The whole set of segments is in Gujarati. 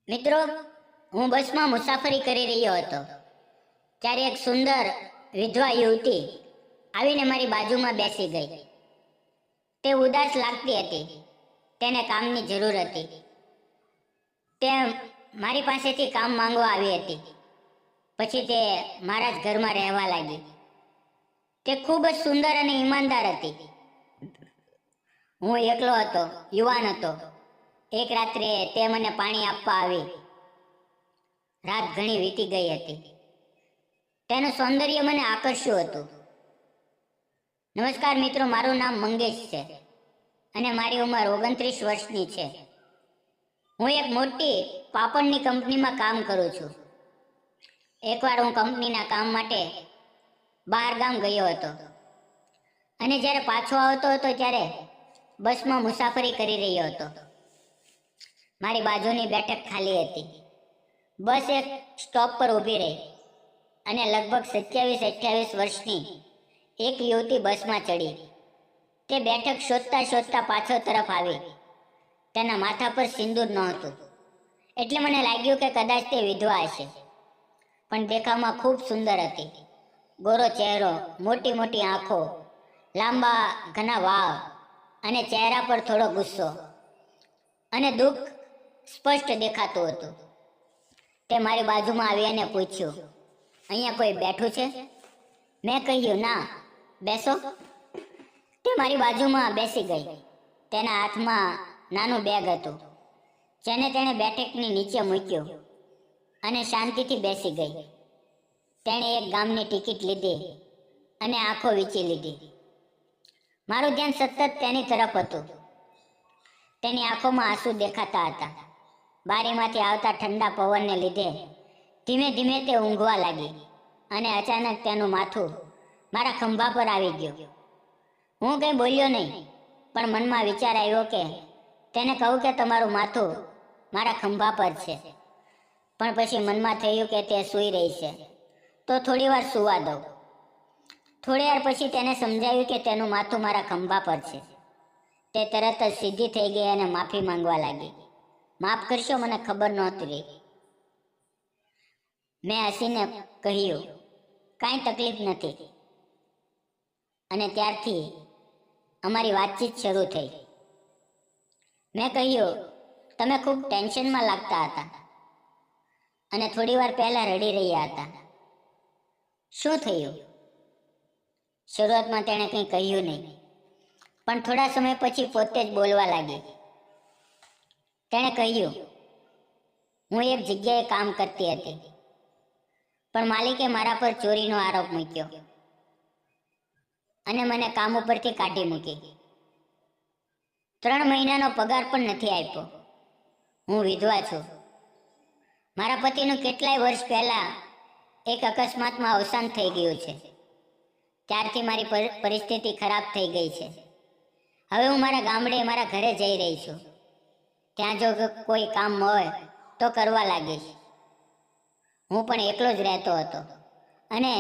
મિત્રો, હું બસમાં મુસાફરી કરી રહ્યો હતો ત્યારે એક સુંદર વિધવા યુવતી આવીને મારી બાજુમાં બેસી ગઈ. તે ઉદાસ લાગતી હતી. તેને કામની જરૂર હતી. તે મારી પાસેથી કામ માંગવા આવી હતી. પછી તે મારા જ ઘરમાં રહેવા લાગી. તે ખૂબ જ સુંદર અને ઈમાનદાર હતી. હું એકલો હતો, યુવાન હતો. એક રાત્રે તે મને પાણી આપવા આવી. રાત ઘણી વીતી ગઈ હતી. તેનું સૌંદર્ય મને આકર્ષ્યું હતું. નમસ્કાર મિત્રો, મારું નામ મંગેશ છે અને મારી ઉંમર 29 વર્ષની છે. હું એક મોટી પાપડની કંપનીમાં કામ કરું છું. એકવાર હું કંપનીના કામ માટે બહાર ગામ ગયો હતો અને જ્યારે પાછો આવતો હતો ત્યારે બસમાં મુસાફરી કરી રહ્યો હતો. મારી બાજુની બેઠક ખાલી હતી. બસ એક સ્ટોપ પર ઊભી રહી અને લગભગ 27-28 વર્ષની એક યુવતી બસમાં ચડી. તે બેઠક શોધતા શોધતા પાછળ તરફ આવી. તેના માથા પર સિંદૂર નહોતું, એટલે મને લાગ્યું કે કદાચ તે વિધવા હશે, પણ દેખાવમાં ખૂબ સુંદર હતી. ગોરો ચહેરો, મોટી મોટી આંખો, લાંબા ઘના વાળ અને ચહેરા પર થોડો ગુસ્સો અને દુઃખ સ્પષ્ટ દેખાતું હતું. તે મારી બાજુમાં આવી અને પૂછ્યું, અહીંયા કોઈ બેઠું છે? મેં કહ્યું, ના, બેસો. તે મારી બાજુમાં બેસી ગઈ. તેના હાથમાં નાનું બેગ હતું, જેને તેણે બેઠકની નીચે મૂક્યું અને શાંતિથી બેસી ગઈ. તેણે એક ગામની ટિકિટ લીધી અને આંખો વીંચી લીધી. મારું ધ્યાન સતત તેની તરફ હતું. તેની આંખોમાં આંસુ દેખાતા હતા. બારીમાંથી આવતા ઠંડા પવનને લીધે ધીમે ધીમે તે ઊંઘવા લાગી અને અચાનક તેનું માથું મારા ખંભા પર આવી ગયું. હું કંઈ બોલ્યો નહીં, પણ મનમાં વિચાર આવ્યો કે તેને કહું કે તમારું માથું મારા ખંભા પર છે. પણ પછી મનમાં થયું કે તે સૂઈ રહી છે, તો થોડી વાર સૂવા દઉં. થોડી વાર પછી તેને સમજાવ્યું કે તેનું માથું મારા ખંભા પર છે. તે તરત જ સીધી થઈ ગઈ અને માફી માંગવા લાગી. માફ કરશો, મને ખબર નહોતી રહી. મેં હસીને કહ્યું, કાંઈ તકલીફ નથી. અને ત્યારથી અમારી વાતચીત શરૂ થઈ. મેં કહ્યું, તમે ખૂબ ટેન્શનમાં લાગતા હતા અને થોડી વાર પહેલા રડી રહ્યા હતા. શું થયું? શરૂઆતમાં તેણે કંઈ કહ્યું નહીં, પણ થોડા સમય પછી પોતે જ બોલવા લાગી. તેણે કહ્યું, હું એક જગ્યાએ કામ કરતી હતી, પણ માલિકે મારા પર ચોરીનો આરોપ મૂક્યો અને મને કામ ઉપરથી કાઢી મૂકી. 3 મહિનાનો પગાર પણ નથી આપ્યો. હું વિધવા છું. મારા પતિનું કેટલાય વર્ષ પહેલા એક અકસ્માતમાં અવસાન થઈ ગયું છે. ત્યારથી મારી પરિસ્થિતિ ખરાબ થઈ ગઈ છે. હવે હું મારા ગામડે, મારા ઘરે જઈ રહી છું. ત્યાં જો કોઈ કામ હોય તો કરવા લાગીશ. હું પણ એકલો જ રહેતો હતો અને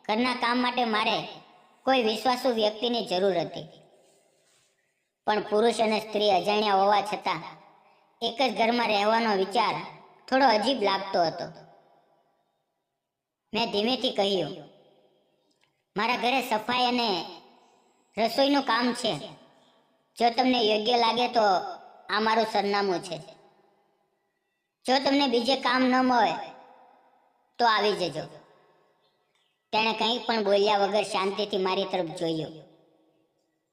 ઘરના કામ માટે મારે કોઈ વિશ્વાસુ વ્યક્તિની જરૂર હતી. પણ પુરુષ અને સ્ત્રી અજાણ્યા હોવા છતાં એક જ ઘરમાં રહેવાનો વિચાર થોડો અજીબ લાગતો હતો. મેં ધીમેથી કહ્યું, મારા ઘરે સફાઈ અને રસોઈનું કામ છે. જો તમને યોગ્ય લાગે તો આ મારું સરનામું છે. જો તમને બીજે કામ ન મળે તો આવી જજો. તેણે કંઈ પણ બોલ્યા વગર શાંતિથી મારી તરફ જોયું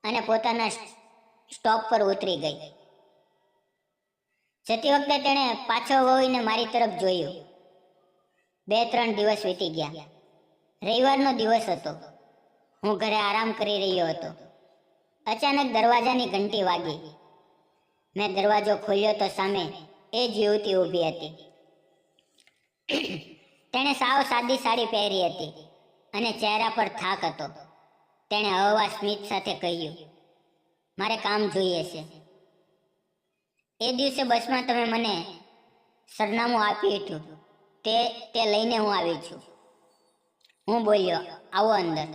અને પોતાના સ્ટોપ પર ઉતરી ગઈ. જતી વખતે તેણે પાછળ વળીને મારી તરફ જોયું. 2-3 દિવસ વીતી ગયા. રવિવારનો દિવસ હતો. હું ઘરે આરામ કરી રહ્યો હતો. અચાનક દરવાજાની ઘંટી વાગી. મેં દરવાજો ખોલ્યો તો સામે એ જ યુવતી ઊભી હતી. તેણે સાવ સાદી સાડી પહેરી હતી અને ચહેરા પર થાક હતો. તેણે હળવા સ્મિત સાથે કહ્યું, મારે કામ જોઈએ છે. એ દિવસે બસમાં તમે મને સરનામું આપ્યું હતું, તે લઈને હું આવી છું. હું બોલ્યો, આવો અંદર.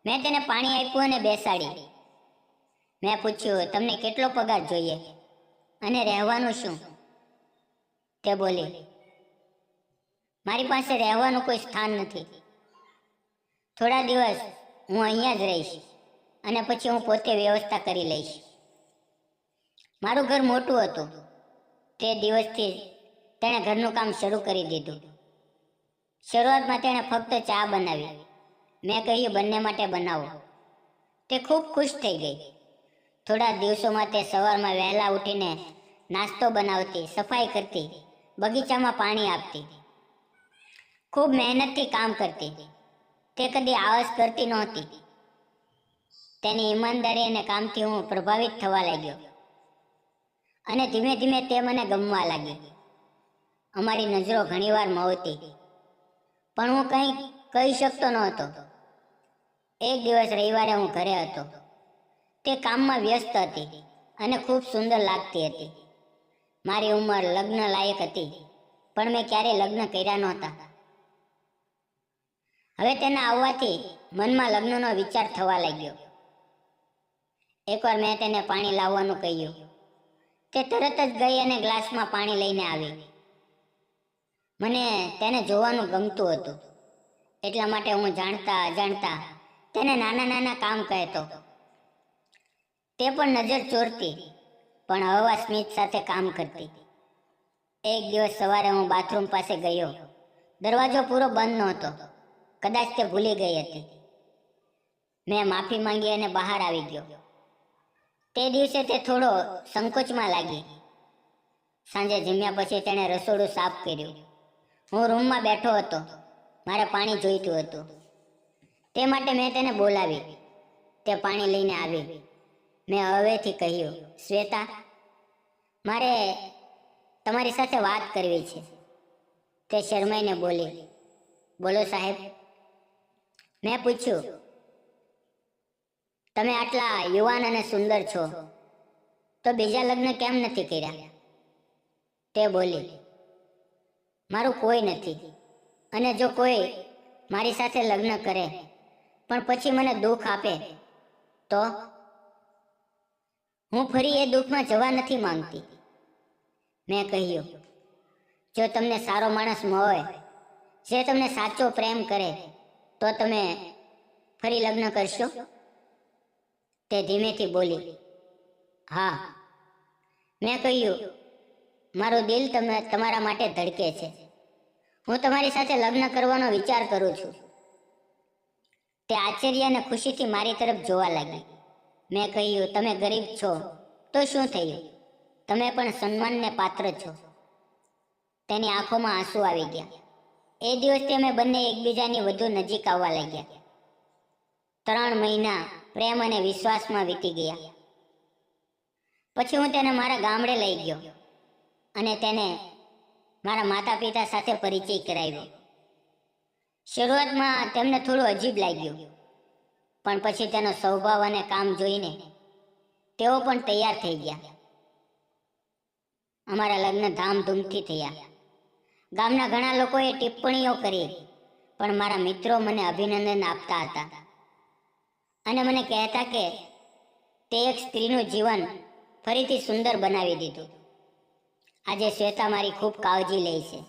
મેં તેને પાણી આપ્યું અને બેસાડી. મેં પૂછ્યું, તમને કેટલો પગાર જોઈએ અને રહેવાનું શું? તે બોલી, મારી પાસે રહેવાનું કોઈ સ્થાન નથી. થોડા દિવસ હું અહીંયા જ રહીશ અને પછી હું પોતે વ્યવસ્થા કરી લઈશ. મારું ઘર મોટું હતું. તે દિવસથી તેણે ઘરનું કામ શરૂ કરી દીધું. શરૂઆતમાં તેણે ફક્ત ચા બનાવી. મેં કહ્યું, બંને માટે બનાવો. તે ખૂબ ખુશ થઈ ગઈ. થોડા દિવસોમાં તે સવારમાં વહેલા ઉઠીને નાસ્તો બનાવતી, સફાઈ કરતી, બગીચામાં પાણી આપતી, ખૂબ મહેનતથી કામ કરતી. તે કદી આળસ કરતી નહોતી. તેની ઈમાનદારી અને કામથી હું પ્રભાવિત થવા લાગ્યો અને ધીમે ધીમે તે મને ગમવા લાગી. અમારી નજરો ઘણીવાર મળતી, પણ હું કંઈ કહી શકતો નહોતો. એક દિવસ રવિવારે હું ઘરે હતો. તે કામમાં વ્યસ્ત હતી અને ખૂબ સુંદર લાગતી હતી. મારી ઉંમર લગ્ન લાયક હતી, પણ મેં ક્યારેય લગ્ન કર્યા નહોતા. હવે તેના આવવાથી મનમાં લગ્નનો વિચાર થવા લાગ્યો. એકવાર મેં તેને પાણી લાવવાનું કહ્યું. તે તરત જ ગઈ અને ગ્લાસમાં પાણી લઈને આવી. મને તેને જોવાનું ગમતું હતું, એટલા માટે હું જાણતા અજાણતા તેને નાના નાના કામ કહેતો. તે પણ નજર ચોરતી, પણ હળવા સ્મિત સાથે કામ કરતી. એક દિવસ સવારે હું બાથરૂમ પાસે ગયો. દરવાજો પૂરો બંધ નહોતો. કદાચ તે ભૂલી ગઈ હતી. મેં માફી માંગી અને બહાર આવી ગયો. તે દિવસે તે થોડો સંકોચમાં લાગી. સાંજે જમ્યા પછી તેણે રસોડું સાફ કર્યું. હું રૂમમાં બેઠો હતો. મારે પાણી જોઈતું હતું. તે માટે મેં તેને બોલાવી. તે પાણી લઈને આવી. મેં હવેથી કહ્યું, શ્વેતા, મારે તમારી સાથે વાત કરવી છે. તે શરમાઈને બોલી, બોલો સાહેબ. મેં પૂછ્યું, તમે આટલા યુવાન અને સુંદર છો, તો બીજા લગ્ન કેમ નથી કર્યા? તે બોલી, મારું કોઈ નથી, અને જો કોઈ મારી સાથે લગ્ન કરે પણ પછી મને દુઃખ આપે તો હું ફરી એ દુઃખમાં જવા નથી માંગતી. મેં કહ્યું, જો તમને સારો માણસ મળે જે તમને સાચો પ્રેમ કરે તો તમે ફરી લગ્ન કરશો? તે ધીમેથી બોલી, હા. મેં કહ્યું, મારું દિલ તમારા માટે ધડકે છે. હું તમારી સાથે લગ્ન કરવાનો વિચાર કરું છું. તે આશ્ચર્ય અને ખુશીથી મારી તરફ જોવા લાગી. મેં કહ્યું, તમે ગરીબ છો તો શું થયું? તમે પણ સન્માનને પાત્ર છો. તેની આંખોમાં આંસુ આવી ગયા. એ દિવસથી અમે બંને એકબીજાની વધુ નજીક આવવા લાગ્યા. 3 મહિના પ્રેમ અને વિશ્વાસમાં વીતી ગયા. પછી હું તેને મારા ગામડે લઈ ગયો અને તેને મારા માતા પિતા સાથે પરિચય કરાવ્યો. શરૂઆતમાં તેમને થોડું અજીબ લાગ્યું, પણ પછી તેનો સ્વભાવ અને કામ જોઈને તેઓ પણ તૈયાર થઈ ગયા. અમારા લગ્ન ધામધૂમથી થયા. ગામના ઘણા લોકોએ ટિપ્પણીઓ કરી, પણ મારા મિત્રો મને અભિનંદન આપતા હતા અને મને કહેતા કે તે એક સ્ત્રીનું જીવન ફરીથી સુંદર બનાવી દીધું. આજે શ્વેતા મારી ખૂબ કાળજી લે છે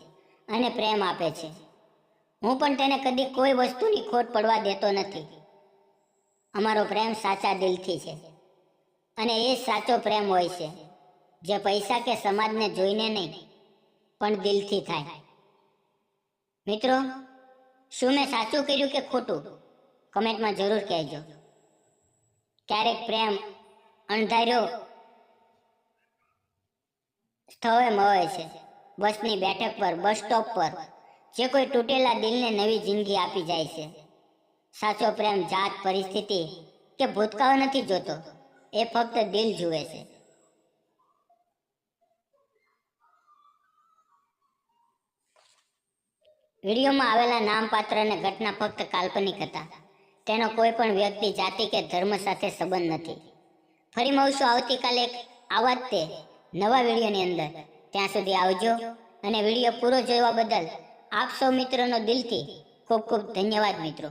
અને પ્રેમ આપે છે. હું પણ તેને કદી કોઈ વસ્તુની ખોટ પડવા દેતો નથી. અમારો પ્રેમ સાચા દિલથી છે અને એ સાચો પ્રેમ હોય છે જે પૈસા કે સમાજને જોઈને નહીં પણ દિલથી થાય. મિત્રો, શું મેં સાચું કર્યું કે ખોટું? કમેન્ટમાં જરૂર કહેજો. ક્યારેક પ્રેમ અણધાર્યો સ્થળે મળે છે. બસની બેઠક પર, બસ સ્ટોપ પર, જે કોઈ તૂટેલા દિલને નવી જિંદગી આપી જાય છે. સાચો પ્રેમ જાત, પરિસ્થિતિ કે ભૂતકાળ નથી જોતો. એ ફક્ત દિલ જુએ છે. વિડીયોમાં આવેલા નામપાત્ર અને ઘટના ફક્ત કાલ્પનિક હતા. તેનો કોઈ પણ વ્યક્તિ, જાતિ કે ધર્મ સાથે સંબંધ નથી. ફરી મળશું આવતીકાલે એક આવા જ તે નવા વિડીયોની અંદર. ત્યાં સુધી આવજો અને વિડીયો પૂરો જોવા બદલ આપ સૌ મિત્રોનો દિલથી ખૂબ ખૂબ ધન્યવાદ મિત્રો.